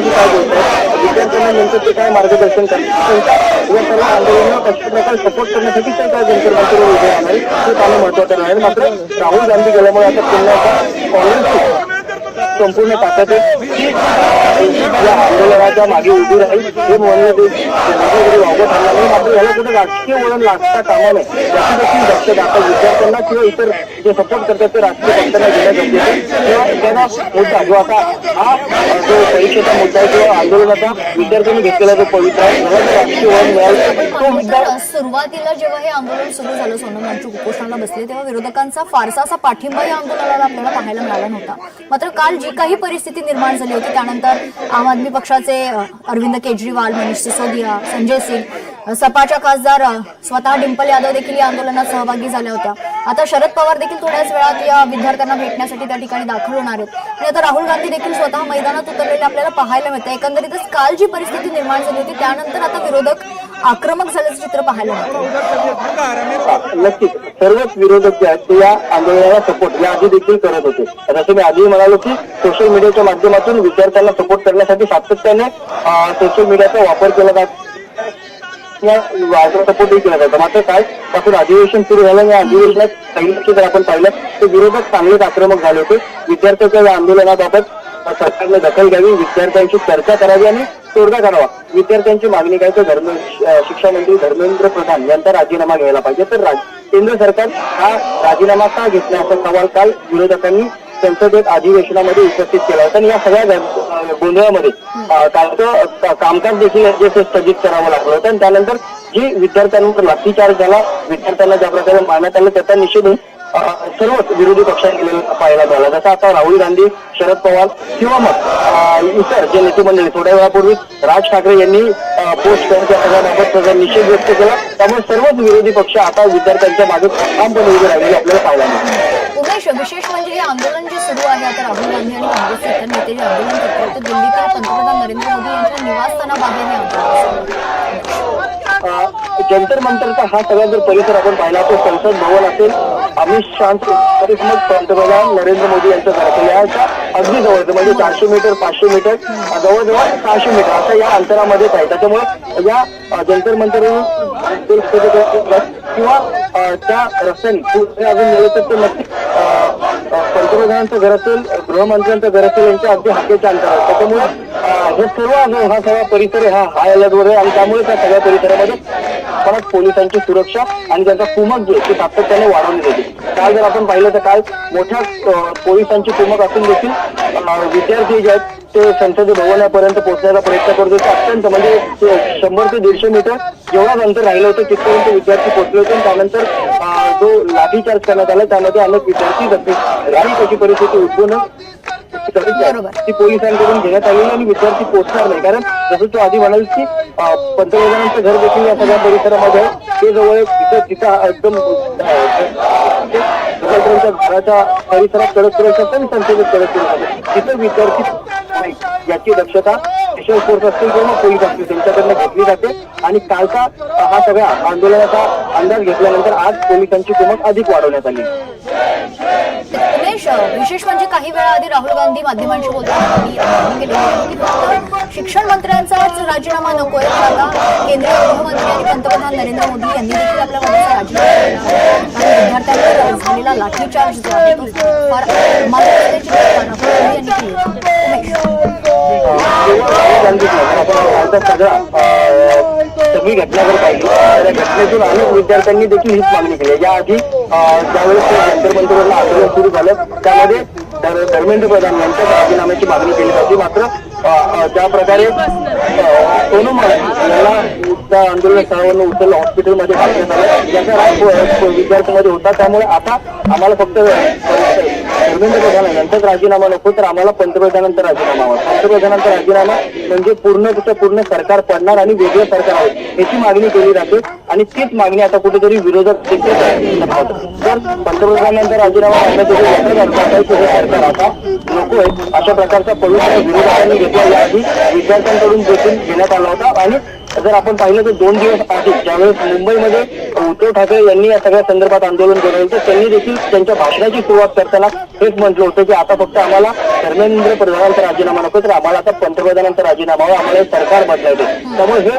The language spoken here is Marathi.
विद्यार्थी काय बोलतात, विद्यार्थ्यांना नेमकं ते काय मार्गदर्शन करतात, या सर्व आंदोलनाला कशा प्रकारे सपोर्ट करण्यासाठी ते काय जंतर मंतरवर उभे राहणार हे पाहणं महत्वाचं आहे. मात्र राहुल गांधी गेल्यामुळे आता पुन्हा काँग्रेसची संपूर्ण ताकद आहे की या आंदोलनाच्या मागे उभी राहील हे म्हणणं वावगं ठरणार नाही. मात्र याला कुठे राजकीय वळण लागता कामा नये याची देखील दक्षता आता विद्यार्थ्यांना किंवा इतर जे सपोर्ट करतात ते राजकीय पक्षांना घेणं गरजेचं आहे. किंवा एखादा मुद्दा जो आता हा जो परीक्षेचा मुद्दा आहे किंवा आंदोलनाचा विद्यार्थ्यांनी घेतलेला जो पवित्र आहे याला जर राजकीय वळण मिळालं तो मुद्दा. सुरुवातीला जेव्हा हे आंदोलन सुरू झालं, सोनम वांगचूक उपोषणाला बसले, तेव्हा विरोधकांचा फारसा असा पाठिंबा या आंदोलनाला आपल्याला पाहायला मिळाला नव्हता. मात्र काल जी काही परिस्थिती निर्माण झाली होती त्यानंतर आम आदमी पक्षाचे अरविंद केजरीवाल, मनीष सिसोदिया, संजय सिंग, सपाच्या खासदार स्वतः डिंपल यादव देखील या आंदोलनात सहभागी झाल्या होत्या. आता शरद पवार देखील थोड्याच वेळात या विद्यार्थ्यांना भेटण्यासाठी त्या ठिकाणी दाखल होणार आहेत आणि आता राहुल गांधी देखील स्वतः मैदानात उतरलेले आपल्याला पाहायला मिळतं. एकंदरीतच काल जी परिस्थिती निर्माण झाली होती त्यानंतर आता विरोधक आक्रमक झाल्याचं चित्र पाहायला मिळतं. नक्कीच सर्वच विरोधक जे आहेत ते या आंदोलनाला सपोर्ट या आधी देखील करत होते. जसं मी आधी म्हणालो की सोशल मीडियाच्या माध्यमातून विद्यार्थ्यांना सपोर्ट करण्यासाठी सातत्याने सोशल मीडियाचा वापर केला जातो, सपोर्टही केला जातो. मात्र काल पासून अधिवेशन सुरू झालं, या अधिवेशनात पहिलं जर आपण पाहिलं तर विरोधक चांगलेच आक्रमक झाले होते. विद्यार्थ्यांच्या या आंदोलनाबाबत सरकारने दखल घ्यावी, विद्यार्थ्यांशी चर्चा करावी आणि तोडगा काढावा. विद्यार्थ्यांची मागणी काय तर शिक्षण मंत्री धर्मेंद्र प्रधान यांचा राजीनामा घ्यायला पाहिजे. तर केंद्र सरकार हा राजीनामा का घेतला असा सवाल काल विरोधकांनी संसदेत अधिवेशनामध्ये उपस्थित केला होता आणि या सगळ्या गोंधळामध्ये कालचं कामकाज देखील स्थगित करावं लागलं होतं. आणि त्यानंतर जी विद्यार्थ्यांवर लाठीचार्ज झाला, विद्यार्थ्यांना ज्या प्रकारे मारण्यात आलं त्याचा निषेध सर्वच विरोधी पक्षांनी केलेला पाहायला मिळाला. जसं आता राहुल गांधी, शरद पवार किंवा मग इतर जे नेते मंडळी थोड्या वेळापूर्वी राज ठाकरे यांनी पोस्ट करून त्या सगळ्याबाबत त्याचा निषेध व्यक्त केला. त्यामुळे सर्वच विरोधी पक्ष आता विद्यार्थ्यांच्या मागे ठामपणे उभे राहिलेले आपल्याला पाहायला मिळतात. उमेश, विशेष म्हणजे हे आंदोलन जे सुरू आहे आता राहुल गांधी आणि काँग्रेसचे इतर नेते जे आंदोलन करतात तर दिल्लीकडे पंतप्रधान नरेंद्र मोदी यांच्या निवासस्थानाबाहेर हे आंदोलन जंतर मंतरचा हा सगळा जर परिसर आपण पाहिला तर संसद भवन असेल, अमित शहाचे पंतप्रधान नरेंद्र मोदी यांचं कार्यालयाच्या अगदी जवळ म्हणजे 400 मीटर 500 मीटर जवळजवळ 600 मीटर अशा या अंतरामध्येच आहे. त्याच्यामुळे या जंतर मंतर किंवा त्या रस्त्याने अजून गेलं तर नक्की पंतप्रधानांचं घर असेल, गृहमंत्र्यांचं घर असेल यांच्या अगदी हाकेच्या अंतरावर. त्याच्यामुळे हे सर्व हा सगळा परिसर हा हाय अलर्टवर आहे आणि त्यामुळे त्या सगळ्या परिसरामध्ये परत पोलिसांची सुरक्षा आणि त्यांचा कुमक जे ते सातत्याने वाढवली जाते. काल जर आपण पाहिलं तर काल मोठ्या पोलिसांची कुमक असून देखील विद्यार्थी जे आहेत ते संसद भवनापर्यंत पोहोचण्याचा प्रयत्न करत होते. अत्यंत म्हणजे 100 ते 150 मीटर जेवढा अंतर राहिलं होतं तिथपर्यंत विद्यार्थी पोहोचले होते. त्यानंतर जो लाठीचार्ज करण्यात आला त्यामध्ये अनेक विद्यार्थी जखमी आणि त्याची परिस्थिती उद्भवणं ती पोलिसांकडून घेण्यात आलेली आणि विद्यार्थी पोहोचणार नाही. कारण जसं तो आधी म्हणाल की पंतप्रधानांचं घर देखील या सगळ्या परिसरामध्ये ते जवळ तिथं एकदम घराच्या परिसरात कडक सुरक्षा आणि संसदेत कडक सुरक्षा तिथं विद्यार्थी याची दक्षता स्पेशल फोर्स असतील किंवा पोलीस असतील त्यांच्याकडनं घेतली जाते. आणि कालचा हा सगळा आंदोलनाचा अंदाज घेतल्यानंतर आज पोलिसांची कुमक अधिक वाढवण्यात आली. उमेश, विशेष म्हणजे काही वेळा आधी राहुल गांधी माध्यमांशी बोलताना शिक्षण मंत्र्यांचाच राजीनामा नकोय, आता केंद्रीय गृहमंत्री आणि पंतप्रधान नरेंद्र मोदी यांनी देखील आपल्या मनाचा राजीनामा दिला आणि विद्यार्थ्यांवर झालेला लाठीचार्ज जो आहे तो फार सगळी घटना जर पाहिली तर घटनेतून अनेक विद्यार्थ्यांनी देखील हीच मागणी केली. याआधी ज्यावेळेस जंतर मंतरवरला आंदोलन सुरू झालं त्यामध्ये धर्मेंद्र प्रधान यांच्या राजीनाम्याची मागणी केली होती. मात्र ज्या प्रकारे सोनम यांना त्या आंदोलन स्थळावरून उचललं, हॉस्पिटलमध्ये टाकण्यात आलं याचा राग विद्यार्थ्यांमध्ये होता. त्यामुळे आता आम्हाला फक्त धर्मेंद्र प्रधान यांचाच राजीनामा नको तर आम्हाला पंतप्रधानांचा राजीनामा हवा. पंतप्रधानांचा राजीनामा म्हणजे पूर्ण सरकार पडणार आणि वेगळं सरकार आहे याची मागणी केली जाते आणि तीच मागणी आता कुठेतरी विरोधक जर पंतप्रधानांचा राजीनामा हे सरकार आता नको आहे अशा प्रकारचा पवित्र विरोधकांनी घेतला. याआधी विद्यार्थ्यांकडून देखील घेण्यात आला होता आणि जर आपण पाहिलं तर 2 दिवस आधी ज्यावेळेस मुंबईमध्ये उद्धव ठाकरे यांनी या सगळ्या संदर्भात आंदोलन केलं होतं, त्यांनी देखील त्यांच्या भाषणाची सुरुवात करताना हेच म्हटलं होतं की आता फक्त आम्हाला धर्मेंद्र प्रधानांचा राजीनामा नको, तर आम्हाला आता पंतप्रधानांचा राजीनामा हवा, आम्हाला हे सरकार बदलायचे. त्यामुळे हे